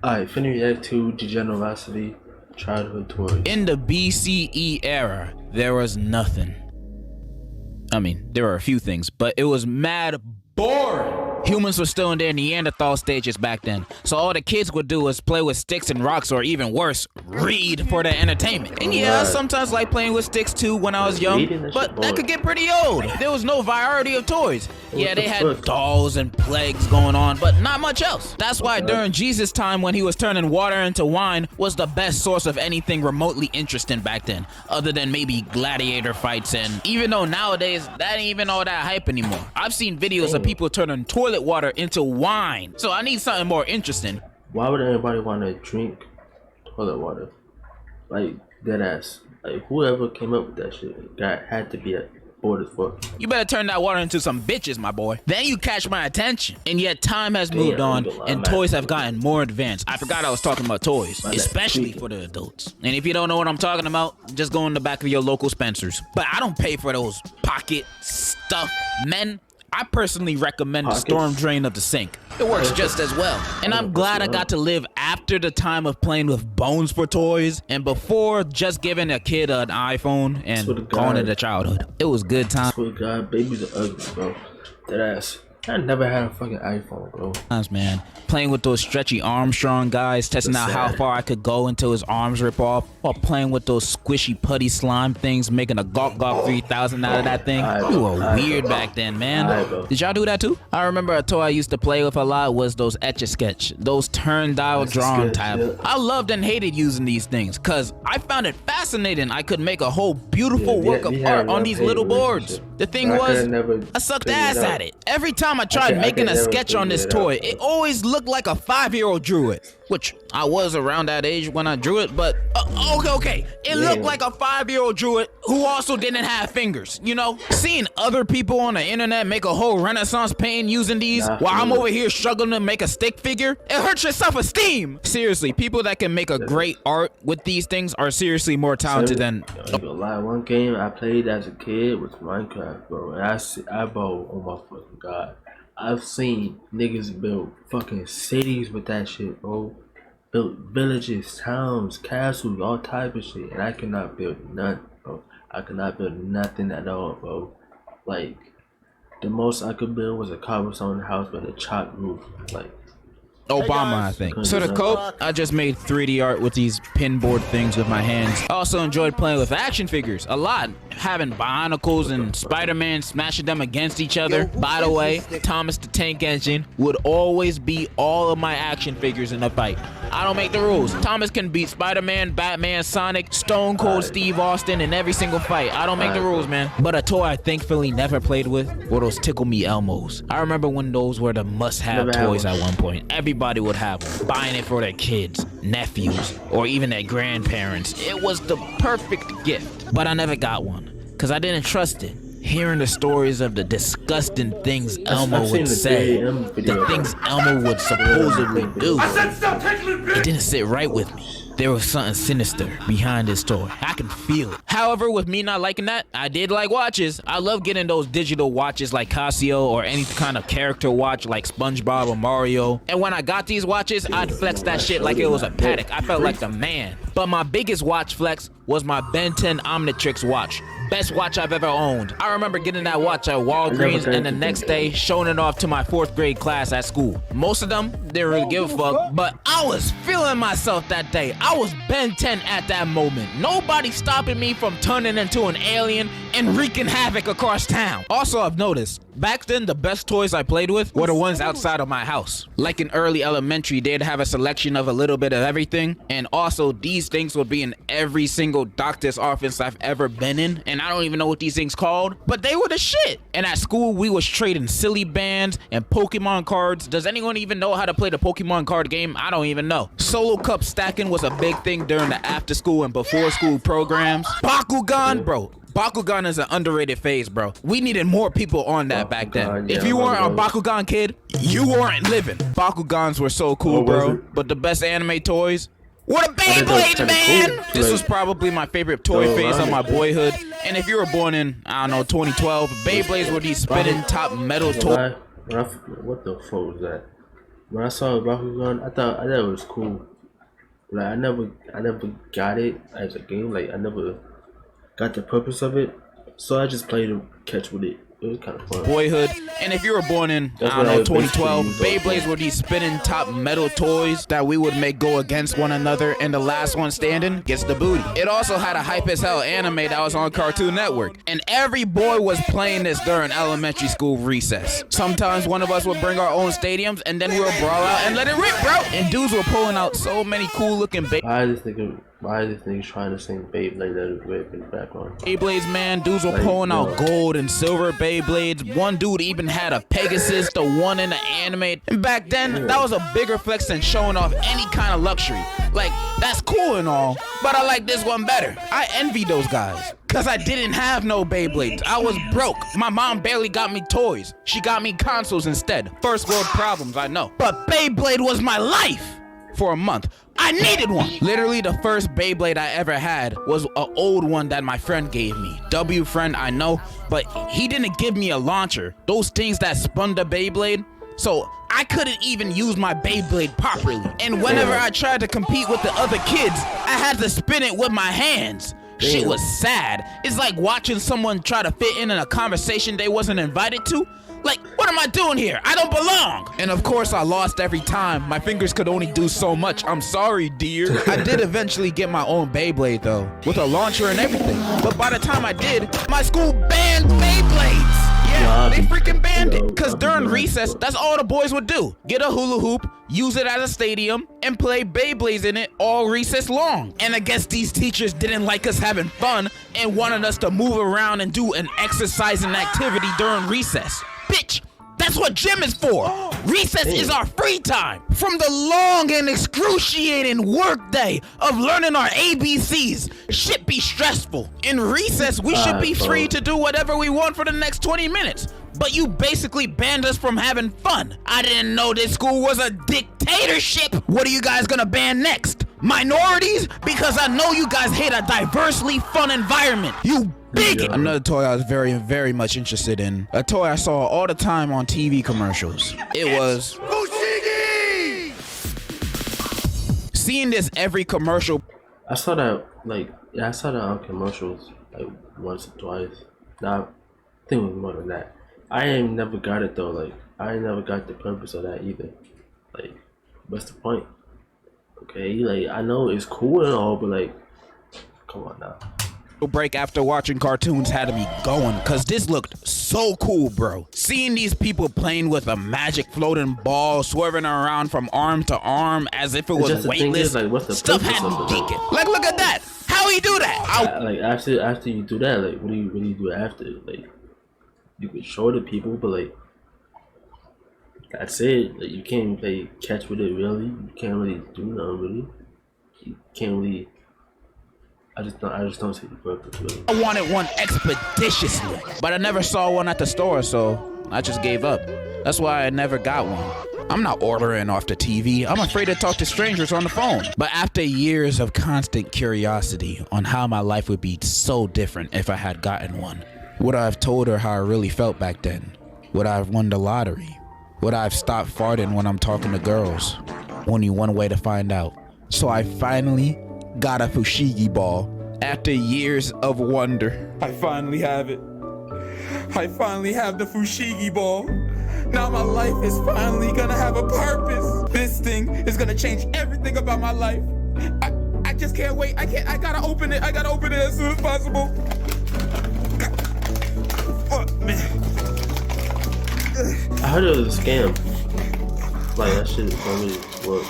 Alright, finna react to Degenerocity childhood toys. In the BCE era, there was nothing. I mean, there were a few things, but it was mad boring. Humans were still in their Neanderthal stages back then, so all the kids would do was play with sticks and rocks, or even worse, read for their entertainment. And yeah, I sometimes like playing with sticks too when I was young, but that could get pretty old. There was no variety of toys. Yeah, they had dolls and plagues going on, but not much else. That's why during Jesus' time, when he was turning water into wine, was the best source of anything remotely interesting back then, other than maybe gladiator fights. And even though nowadays that ain't even all that hype anymore, I've seen videos of people turning toilet water into wine, so I need something more interesting. Why would anybody want to drink toilet water? Like, dead ass. Like, whoever came up with that shit had to be bored as fuck. You better turn that water into some bitches, my boy. Then you catch my attention. And yet time has moved on, and toys have gotten more advanced. I forgot I was talking about toys, especially for the adults. And if you don't know what I'm talking about, just go in the back of your local Spencer's. But I don't pay for those pocket stuff, men. I personally recommend the storm drain of the sink. It works just as well. And I'm glad I got to live after the time of playing with bones for toys and before just giving a kid an iPhone and calling it a childhood. It was good time. I swear to God, babies are ugly, bro. That ass. I never had a fucking iPhone, bro. Man, playing with those stretchy Armstrong guys, testing out how far I could go until his arms rip off, while playing with those squishy putty slime things, making a Gawk Gawk 3000 out of that thing. You were weird back then, man. Did y'all do that too? I remember a toy I used to play with a lot was those Etch-a-Sketch, those turn-dial drawing tablets. I loved and hated using these things, cause I found it fascinating I could make a whole beautiful work of art on these little boards. The thing was, I sucked ass at it. Every time I tried making a sketch on this toy, it always looked like a 5-year-old drew it. Which, I was around that age when I drew it, but okay. It looked like a 5-year-old drew it who also didn't have fingers, you know? Seeing other people on the internet make a whole Renaissance painting using these while I'm over here struggling to make a stick figure, it hurts your self-esteem. Seriously, people that can make a great art with these things are seriously more talented than... One game I played as a kid was Minecraft, bro. And oh my fucking God. I've seen niggas build fucking cities with that shit, bro. Built villages, towns, castles, all type of shit. And I cannot build none, bro. I cannot build nothing at all, bro. Like, the most I could build was a cobblestone house with a chalk roof. Like, Obama, I think. So to cope, I just made 3D art with these pinboard things with my hands. I also enjoyed playing with action figures a lot, having Bionicles and Spider-Man, smashing them against each other. By the way, Thomas the Tank Engine would always beat all of my action figures in a fight. I don't make the rules. Thomas can beat Spider-Man, Batman, Sonic, Stone Cold Steve Austin in every single fight. I don't make the rules, man. But a toy I thankfully never played with were those Tickle Me Elmos. I remember when those were the must-have toys at one point. Everybody would have them, buying it for their kids, nephews, or even their grandparents. It was the perfect gift. But I never got one, because I didn't trust it. Hearing the stories of the disgusting things Elmo would say, the things Elmo would supposedly do, it didn't sit right with me. There was something sinister behind this toy. I can feel it. However, with me not liking that, I did like watches. I love getting those digital watches like Casio or any kind of character watch like SpongeBob or Mario. And when I got these watches, I'd flex that shit like it was a paddock. I felt like the man. But my biggest watch flex was my Ben 10 Omnitrix watch. Best watch I've ever owned. I remember getting that watch at Walgreens and the next day showing it off to my 4th grade class at school. Most of them didn't really give a fuck, but I was feeling myself that day. I was Ben 10 at that moment. Nobody stopping me from turning into an alien and wreaking havoc across town. Also, I've noticed, back then the best toys I played with were the ones outside of my house. Like in early elementary, they'd have a selection of a little bit of everything, and also these things would be in every single doctor's office I've ever been in, and I don't even know what these things called, but they were the shit. And at school, we was trading silly bands and Pokemon cards. Does anyone even know how to play the Pokemon card game? I don't even know. Solo cup stacking was a big thing during the after school and before school programs. Bakugan, bro. Bakugan is an underrated phase, bro. We needed more people on that back then. If you weren't a Bakugan kid, you weren't living. Bakugans were so cool, bro. But the best anime toys were the Beyblades, man! This was probably my favorite toy phase of my boyhood. And if you were born in, I don't know, 2012, Beyblades were these spinning top metal toys. What the fuck was that? when I saw Bakugan, I thought it was cool. Like I never got it as a game. Like I never got the purpose of it. So I just played to catch with it. It was kind of fun. Boyhood, and if you were born in, I don't know, 2012, Beyblades were these spinning top metal toys that we would make go against one another, and the last one standing gets the booty. It also had a hype as hell anime that was on Cartoon Network, and every boy was playing this during elementary school recess. Sometimes one of us would bring our own stadiums, and then we would brawl out and let it rip, bro. And dudes were pulling out so many cool looking Why is this nigga trying to sing Beyblade that is whip in the background? Beyblades, man. Dudes were pulling out gold and silver Beyblades. One dude even had a Pegasus, the one in the anime. And back then, that was a bigger flex than showing off any kind of luxury. Like, that's cool and all, but I like this one better. I envy those guys, cause I didn't have no Beyblades. I was broke. My mom barely got me toys. She got me consoles instead. First world problems, I know. But Beyblade was my life. For a month, I needed one. Literally the first Beyblade I ever had was an old one that my friend gave me. W friend, I know, but he didn't give me a launcher. Those things that spun the Beyblade. So I couldn't even use my Beyblade properly. And whenever I tried to compete with the other kids, I had to spin it with my hands. Shit was sad. It's like watching someone try to fit in a conversation they wasn't invited to. Like, what am I doing here? I don't belong. And of course I lost every time. My fingers could only do so much. I'm sorry, dear. I did eventually get my own Beyblade though, with a launcher and everything. But by the time I did, my school banned Beyblades. Yeah, they freaking banned it. Cause during recess, that's all the boys would do. Get a hula hoop, use it as a stadium, and play Beyblades in it all recess long. And I guess these teachers didn't like us having fun and wanted us to move around and do an exercising activity during recess. Bitch, that's what gym is for. Recess is our free time. From the long and excruciating work day of learning our ABCs, shit be stressful. In recess, we should be free to do whatever we want for the next 20 minutes. But you basically banned us from having fun. I didn't know this school was a dictatorship. What are you guys gonna ban next? Minorities? Because I know you guys hate a diversely fun environment. You bigot. Another toy I was very, very much interested in. A toy I saw all the time on TV commercials. It was Fushigi! Seeing this every commercial. I saw that on commercials like once or twice. Nah, I think it was more than that. I ain't never got it though. Like I ain't never got the purpose of that either. Like, what's the point? Okay, like I know it's cool and all, but like, come on now. Break after watching cartoons had me going, cause this looked so cool, bro. Seeing these people playing with a magic floating ball, swerving around from arm to arm as if it was weightless. Like, what's the stuff had me geeking. Like, look at that. How he do that? Like after you do that, like what do you do after? Like you can show the people, but like that's it. Like you can't even play catch with it really. You can't really do nothing really. You can't really. I just don't see the purpose really. I wanted one expeditiously, but I never saw one at the store, so I just gave up. That's why I never got one. I'm not ordering off the TV. I'm afraid to talk to strangers on the phone. But after years of constant curiosity on how my life would be so different if I had gotten one, would I have told her how I really felt back then? Would I have won the lottery? Would I have stopped farting when I'm talking to girls? Only one way to find out. So I finally got a Fushigi ball. After years of wonder, I finally have it. I finally have the Fushigi ball. Now my life is finally gonna have a purpose. This thing is gonna change everything about my life. I just can't wait. I gotta open it. I gotta open it as soon as possible. Oh, man. I heard it was a scam. Like that shit don't really work.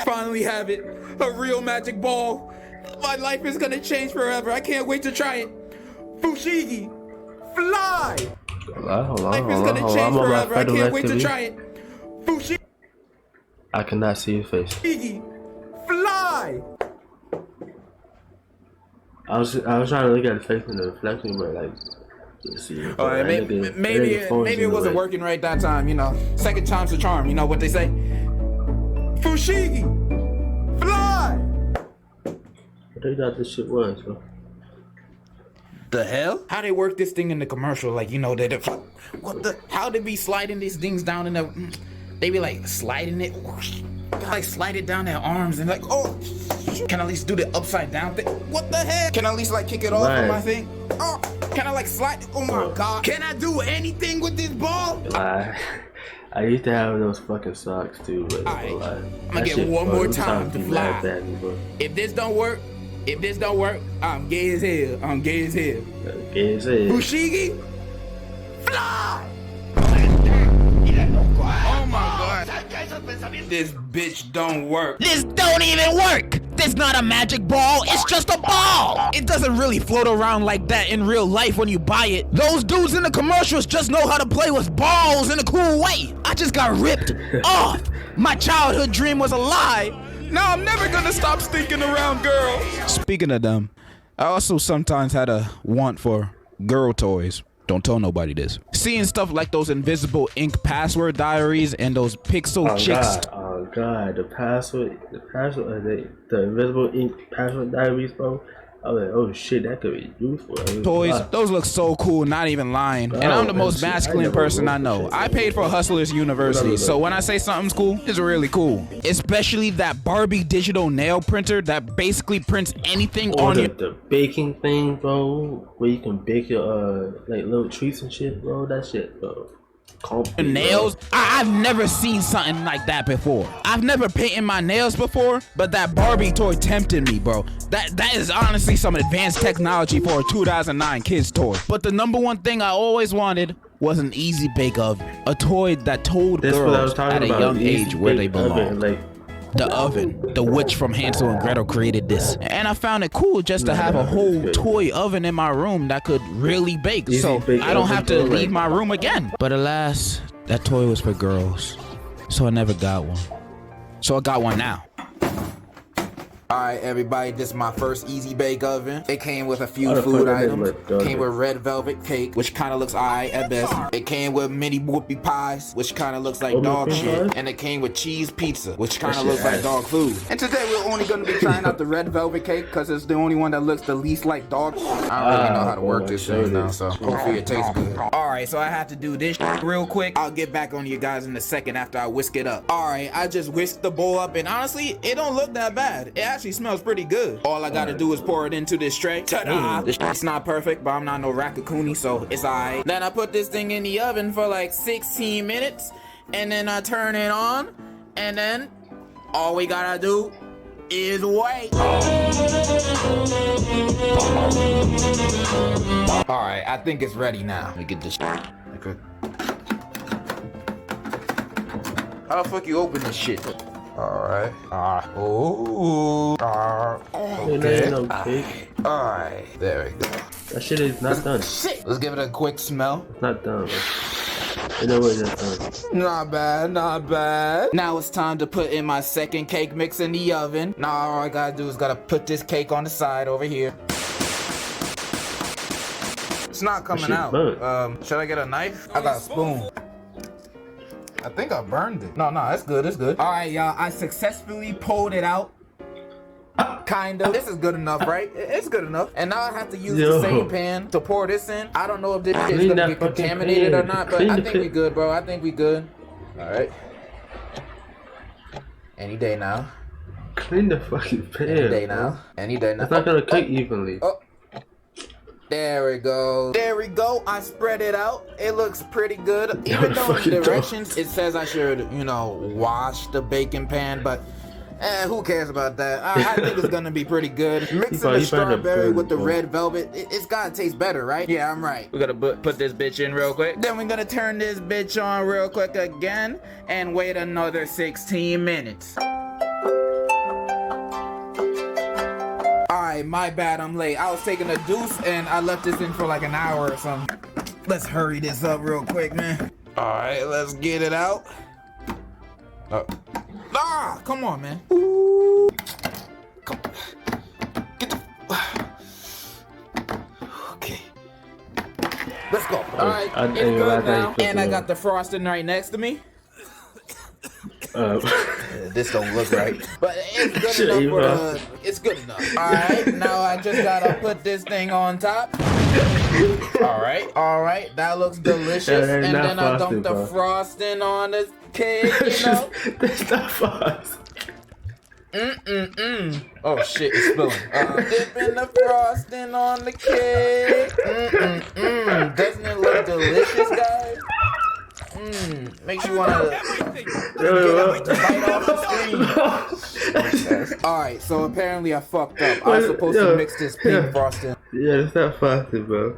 Finally have it. A real magic ball. My life is gonna change forever. I can't wait to try it. Fushigi, fly! Hold on. Life is gonna change forever. I can't wait to try it. Fushigi. I cannot see your face. Fushigi, fly! I was trying to look at the face in the reflection, but like, see. Alright, maybe it wasn't working right that time. You know, second time's the charm. You know what they say? Fushigi, fly! I think that this shit was, bro. the hell? How they work this thing in the commercial? Like, you know, what the? How they be sliding these things down in the? They be like sliding it, like slide it down their arms and like, oh, can I at least do the upside down thing? What the heck? Can I at least like kick it off on my thing? Oh, can I like slide? Oh my god! Can I do anything with this ball? I used to have those fucking socks too, but I'm gonna get one more time to fly. If this don't work, I'm gay as hell. I'm gay as hell. Gay as hell. Bushigi, fly! Oh my god. This bitch don't work. This don't even work. This not a magic ball, it's just a ball. It doesn't really float around like that in real life when you buy it. Those dudes in the commercials just know how to play with balls in a cool way. I just got ripped off. My childhood dream was a lie. Now I'm never gonna stop stinking around girls. Speaking of them, I also sometimes had a want for girl toys. Don't tell nobody this. Seeing stuff like those invisible ink password diaries and those pixel chicks. Oh god, the invisible ink password diaries, bro. I was like, oh shit, that could be useful. Toys, those look so cool, not even lying. And I'm the most masculine person I know. I paid for Hustlers University, so when I say something's cool, it's really cool. Especially that Barbie digital nail printer that basically prints anything on your... The baking thing, bro, where you can bake your like little treats and shit, bro. That shit, bro. Nails. I've never seen something like that before. I've never painted my nails before, but that Barbie toy tempted me, bro. That is honestly some advanced technology for a 2009 kids toy. But the number one thing I always wanted was an easy bake oven, a toy that told girls at a young age where they belong. The oven, the witch from Hansel and Gretel created this. And I found it cool just to have a whole toy oven in my room that could really bake, so I don't have to leave my room again. But alas, that toy was for girls, so I never got one. So I got one now. Alright everybody, this is my first easy bake oven. It came with a few food items. Came with red velvet cake, which kind of looks alright at best. It came with mini whoopie pies, which kind of looks like dog shit. And it came with cheese pizza, which kind of looks like dog food. And today we're only going to be trying out the red velvet cake because it's the only one that looks the least like dog shit. I don't really know how to work this thing now, so hopefully it tastes good. Alright, so I have to do this real quick. I'll get back on you guys in a second after I whisk it up. Alright, I just whisked the bowl up and honestly, it don't look that bad. It actually smells pretty good. All I gotta do is pour it into this tray. Ta-da! It's not perfect, but I'm not no Rakakuni, so it's alright. Then I put this thing in the oven for like 16 minutes, and then I turn it on, and then all we gotta do is wait. Alright, I think it's ready now. Let me get this. Okay. How the fuck you open this shit? Alright. Okay. Alright. There we go. That shit is not done. Shit. Let's give it a quick smell. It's not done, bro. In no way that's done. Not bad, not bad. Now it's time to put in my second cake mix in the oven. Now all I gotta do is gotta put this cake on the side over here. It's not coming out. Should I get a knife? I got a spoon. I think I burned it. No, it's good, it's good. All right, y'all, I successfully pulled it out. Kind of. This is good enough, right? It's good enough. And now I have to use the same pan to pour this in. I don't know if this shit is gonna get contaminated or not, but I think we good, bro. I think we good. All right. Any day now. Clean the fucking pan. Any day now. Any day now. It's not gonna cook evenly. Oh. There we go. There we go. I spread it out. It looks pretty good. Even though in the directions it says I should, wash the baking pan, but who cares about that? I think it's gonna be pretty good. Mixing the strawberry with the red velvet, it's gotta taste better, right? Yeah, I'm right. We're gonna put this bitch in real quick. Then we're gonna turn this bitch on real quick again and wait another 16 minutes. Alright, my bad, I'm late. I was taking a deuce and I left this in for like an hour or something. Let's hurry this up real quick, man. Alright, let's get it out. Come on, man. Ooh. Come on. Get the... Okay. Let's go. Alright, it's good now. And I got the frosting right next to me. This don't look right, but it's good enough for the hood. It's good enough. All right, now I just gotta put this thing on top. All right, that looks delicious. And then I dump the frosting on this cake, you know. That's not frosting. Oh shit, it's spilling. Dipping the frosting on the cake. Doesn't it look delicious, guys? Makes you wanna bite off the screen. Alright, so apparently I fucked up. I was supposed to mix this pink frosting. Yeah, it's not frosting, bro.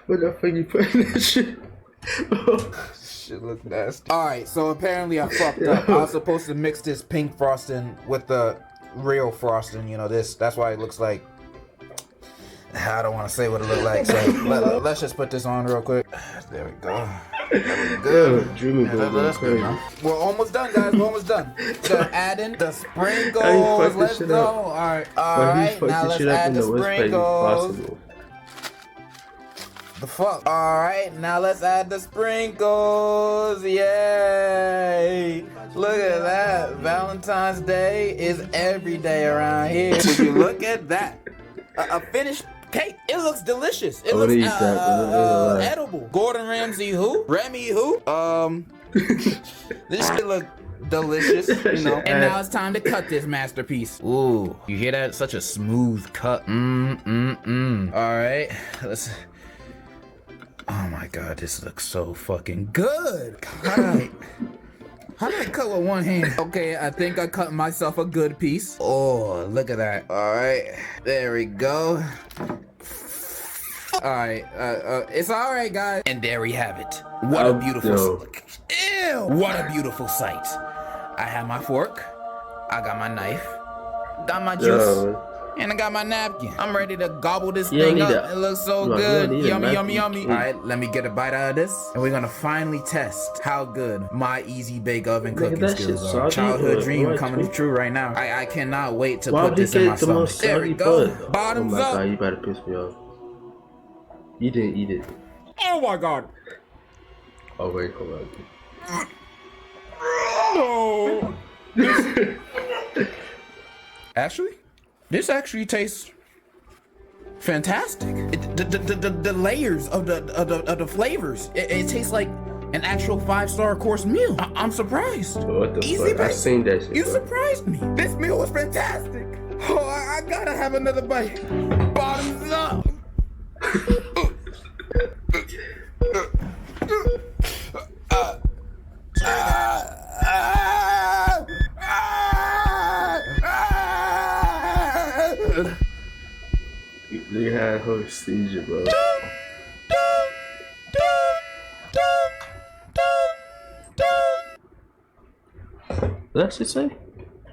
What the fuck you putting in this shit? Shit look nasty. Alright, so apparently I fucked up. I was supposed to mix this pink frosting with the real frosting, you know, that's why it looks like, I don't want to say what it looked like, so let's just put this on real quick. There we go. Good. That's good enough. We're almost done, guys. We're almost done. So adding the sprinkles. Let's go. Alright, now let's add the sprinkles. The fuck? Alright, now let's add the sprinkles. Yay! Look at that. Valentine's Day is every day around here. Would you look at that? A finished cake. It looks delicious. It looks edible. Gordon Ramsay who? Remy who? This shit look delicious, you know. And now it's time to cut this masterpiece. Ooh, you hear that? Such a smooth cut. Alright, let's... Oh my god, this looks so fucking good. How did I cut with one hand? Okay, I think I cut myself a good piece. Oh, look at that. All right, there we go. All right, it's all right, guys. And there we have it. What a beautiful, ew, what a beautiful sight. I have my fork, I got my knife, got my juice, and I got my napkin. I'm ready to gobble this thing up. It looks so good. Yummy, yummy, yummy. All right, let me get a bite out of this. And we're gonna finally test how good my easy bake oven cooking skills are. Childhood dream coming true right now. I cannot wait to put this in my stomach. There we go. Bottoms up. Oh my god, you better piss me off. You didn't eat it. Oh my god. Oh wait, hold on. No. Actually? This actually tastes fantastic. The layers of the flavors. It tastes like an actual 5-star course meal. I'm surprised. What the fuck? I seen that shit. You surprised me. This meal was fantastic. Oh, I gotta have another bite. Bottoms up. They had a whole seizure, bro. What did she say?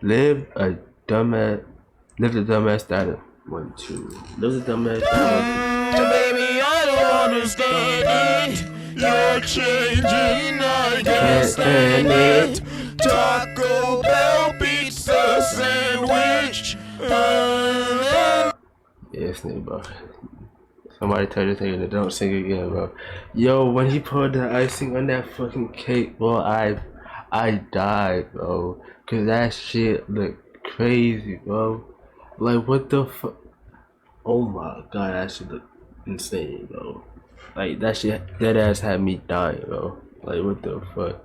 Live the dumbass status. 1, 2. Live the dumbass status. Baby, I don't understand it. You're changing, I can't stand it. Taco Bell pizza sandwich. Yes, nigga, bro. Somebody tell this nigga to don't sing again, bro. Yo, when he poured the icing on that fucking cake, bro, I died, bro. Cause that shit looked crazy, bro. Like, what the fuck? Oh my god, that shit looked insane, bro. Like, that shit, that ass had me dying, bro. Like, what the fuck?